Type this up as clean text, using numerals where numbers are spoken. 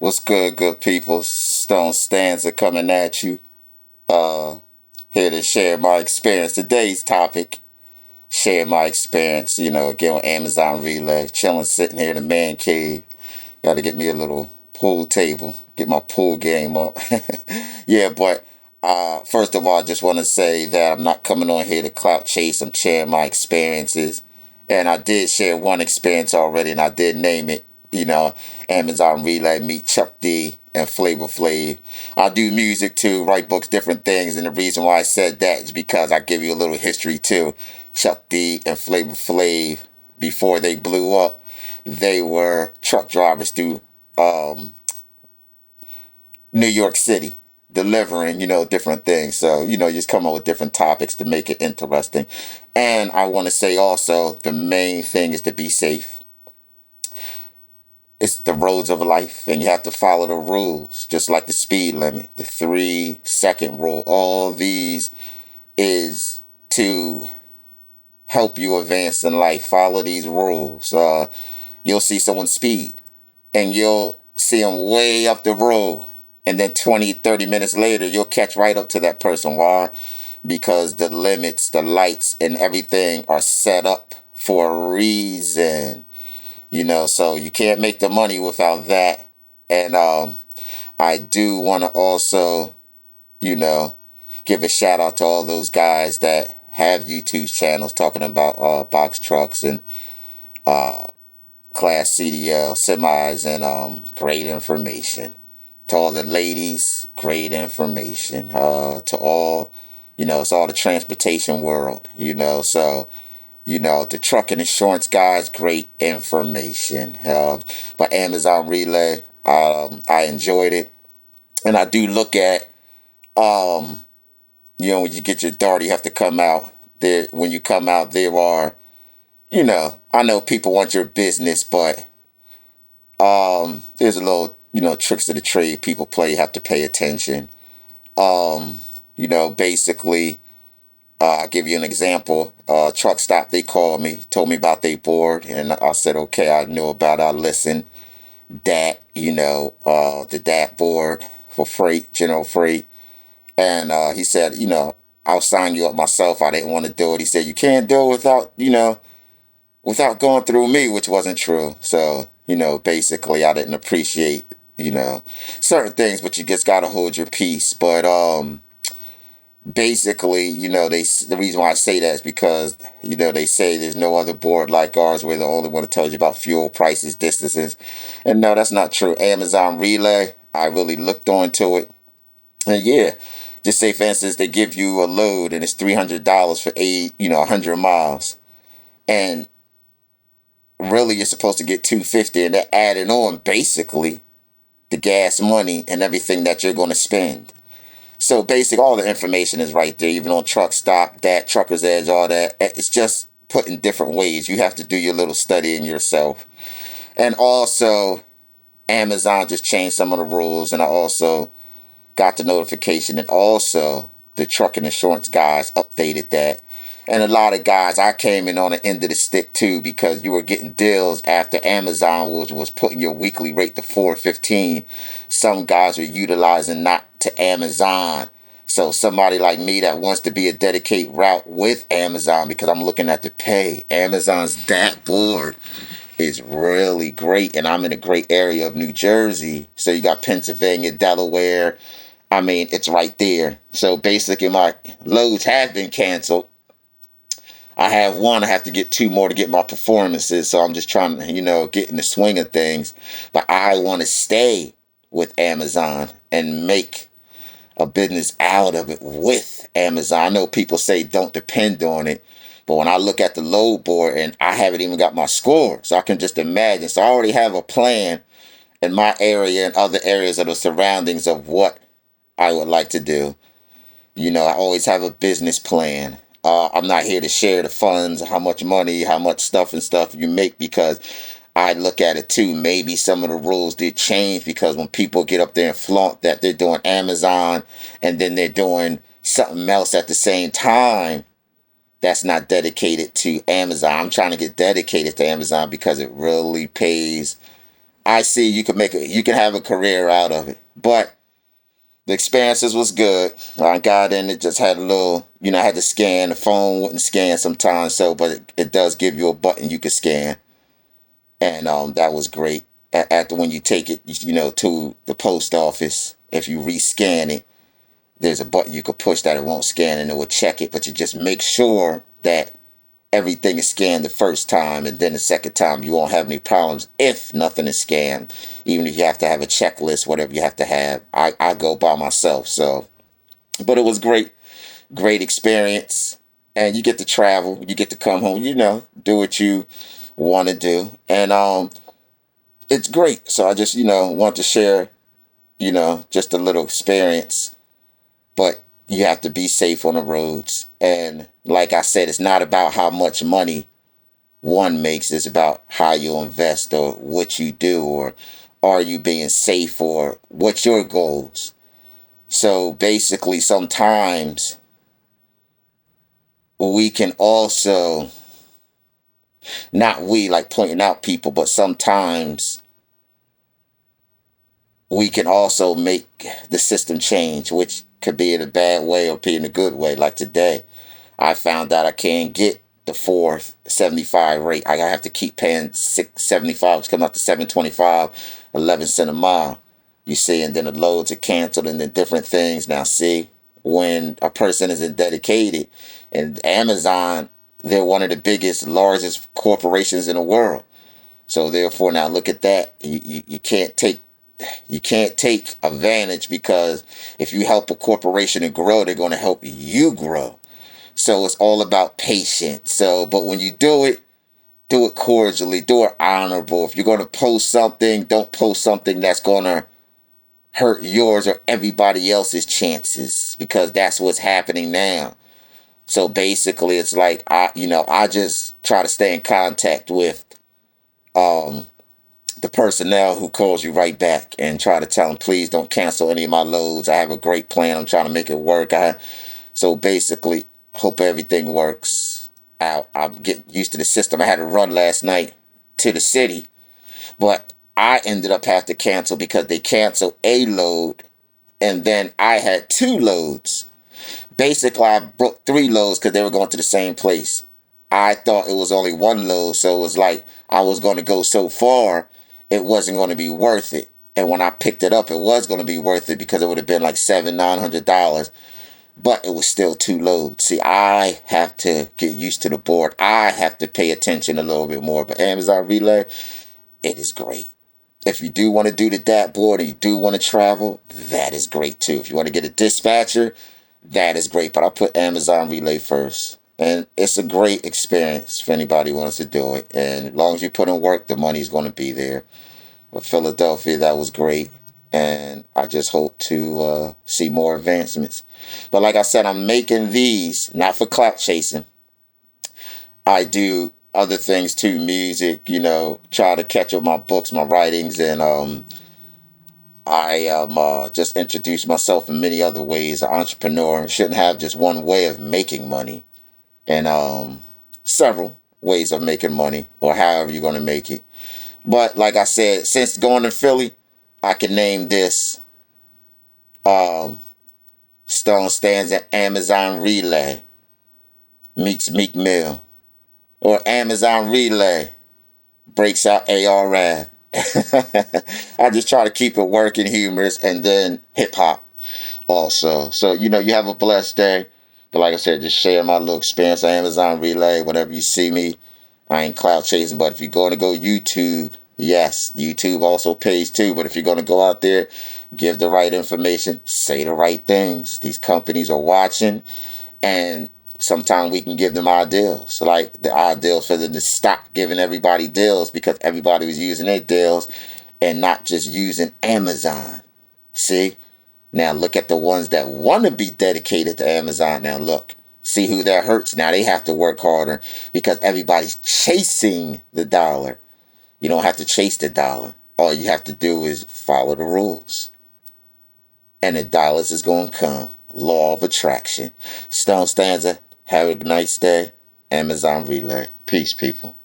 What's good people? Stone Stanza coming at you. Uh, Here to share my experience. Today's topic, share my experience, again with Amazon Relay. Chilling, sitting here in the man cave. Got to get me a little pool table, get my pool game up. Yeah, but first of all, I just want to say that I'm not coming on here to clout chase. I'm sharing my experiences. And I did share one experience already, and I did name it, you know, Amazon Relay, meet Chuck D and Flavor Flav. I do music too, write books, different things. And the reason why I said that is because I give you a little history too. Chuck D and Flavor Flav, before they blew up, they were truck drivers through um, New York City, delivering, different things. So, you just come up with different topics to make it interesting. And I want to say also, the main thing is to be safe. It's the roads of life, and you have to follow the rules, just like the speed limit, the 3 second rule. All these is to help you advance in life. Follow these rules. You'll see someone speed, and you'll see them way up the road. And then 20, 30 minutes later, you'll catch right up to that person. Why? Because the limits, the lights, and everything are set up for a reason. So you can't make the money without that. And I do want to also, you know, give a shout out to all those guys that have YouTube channels talking about box trucks and Class CDL semis and great information. To all the ladies, great information. To all, it's all the transportation world, so the truck and insurance guys, great information. But Amazon Relay, I enjoyed it. And I do look at, when you get your daughter, you have to come out. There, when you come out, there are, I know people want your business, but there's a little, tricks of the trade people play. You have to pay attention. Basically, I'll give you an example. Truck stop, they called me, told me about their board, and I said, okay, I knew about it. I listened. DAT, the DAT board for freight, general freight. And he said, I'll sign you up myself. I didn't want to do it. He said, you can't do it without going through me, which wasn't true. So, basically, I didn't appreciate, certain things, but you just got to hold your peace. But, basically, the reason why I say that is because, they say there's no other board like ours. We're the only one that tells you about fuel prices, distances. And no, that's not true. Amazon Relay, I really looked onto it. And yeah, just say for instance, they give you a load and it's $300 for 100 miles. And really you're supposed to get 250, and they're adding on basically the gas money and everything that you're going to spend. So basically, all the information is right there, even on Truck Stop, that Trucker's Edge, all that. It's just put in different ways. You have to do your little studying yourself. And also, Amazon just changed some of the rules, and I also got the notification, and also the truck and insurance guys updated that. And a lot of guys, I came in on the end of the stick too, because you were getting deals after Amazon was putting your weekly rate to $4.15. Some guys were utilizing not to Amazon. So somebody like me that wants to be a dedicated route with Amazon, because I'm looking at the pay. Amazon's that board is really great, and I'm in a great area of New Jersey. So you got Pennsylvania, Delaware. I mean, it's right there. So basically, my loads have been canceled. I have one. I have to get two more to get my performances. So I'm just trying to, get in the swing of things. But I want to stay with Amazon and make a business out of it with Amazon. I know people say don't depend on it. But when I look at the load board, and I haven't even got my score, so I can just imagine. So I already have a plan in my area and other areas of the surroundings of what I would like to do. I always have a business plan. I'm not here to share the funds, how much money, how much stuff you make, because I look at it too. Maybe some of the rules did change, because when people get up there and flaunt that they're doing Amazon and then they're doing something else at the same time, that's not dedicated to Amazon. I'm trying to get dedicated to Amazon because it really pays I see you can have a career out of it. But the experiences was good. I got in it, just had a little, I had to scan. The phone wouldn't scan sometimes, so but it does give you a button you can scan, and that was great. After when you take it, to the post office, if you rescan it, there's a button you could push that it won't scan and it will check it, but you just make sure that everything is scanned the first time, and then the second time you won't have any problems if nothing is scanned. Even if you have to have a checklist, whatever you have to have, I go by myself. So, but it was great experience, and you get to travel, you get to come home, do what you want to do, and it's great. So I just want to share just a little experience, but you have to be safe on the roads. And like I said, it's not about how much money one makes, it's about how you invest or what you do, or are you being safe, or what's your goals. So basically, sometimes we can also, not we like pointing out people, but sometimes we can also make the system change, which could be in a bad way or be in a good way. Like today, I found out I can't get the 4.75 rate. I have to keep paying 6.75, which comes out to 7.25, 11 cents a mile. You see, and then the loads are canceled and then different things. Now, see, when a person isn't dedicated, and Amazon, they're one of the biggest, largest corporations in the world. So therefore, now look at that. You can't take advantage, because if you help a corporation to grow, they're going to help you grow. So it's all about patience. So, but when you do it cordially, do it honorable. If you're going to post something, don't post something that's going to hurt yours or everybody else's chances, because that's what's happening now. So basically, it's like I just try to stay in contact with um the personnel who calls you right back, and try to tell them, please don't cancel any of my loads. I have a great plan. I'm trying to make it work. So basically, hope everything works out. I'm getting used to the system. I had to run last night to the city, but I ended up having to cancel because they canceled a load, and then I had two loads. Basically, I booked three loads because they were going to the same place. I thought it was only one load, so it was like I was going to go so far, it wasn't going to be worth it. And when I picked it up, it was going to be worth it, because it would have been like $900, but it was still two loads. See, I have to get used to the board. I have to pay attention a little bit more. But Amazon Relay, it is great. If you do want to do the DAT board and you do want to travel, that is great too. If you want to get a dispatcher, that is great. But I put Amazon Relay first. And it's a great experience if anybody wants to do it. And as long as you put in work, the money's going to be there. But Philadelphia, that was great. And I just hope to see more advancements. But like I said, I'm making these not for clout chasing. I do other things too, music, try to catch up my books, my writings, and I just introduce myself in many other ways. An entrepreneur shouldn't have just one way of making money, and several ways of making money, or however you're going to make it. But like I said, since going to Philly, I can name this um, Stone Stanza Amazon Relay meets Meek Mill, or Amazon Relay breaks out ARF. I just try to keep it working, humorous, and then hip hop also. So, you have a blessed day. But like I said, just share my little experience on Amazon Relay. Whenever you see me, I ain't cloud chasing. But if you're going to go YouTube, yes, YouTube also pays too. But if you're going to go out there, give the right information, say the right things. These companies are watching, and sometimes we can give them our deals. Like the ideal for them to stop giving everybody deals, because everybody was using their deals and not just using Amazon. See? Now look at the ones that want to be dedicated to Amazon. Now look, see who that hurts. Now they have to work harder, because everybody's chasing the dollar. You don't have to chase the dollar. All you have to do is follow the rules, and the dollars is going to come. Law of attraction. Stone Stanza, have a nice day. Amazon Relay. Peace, people.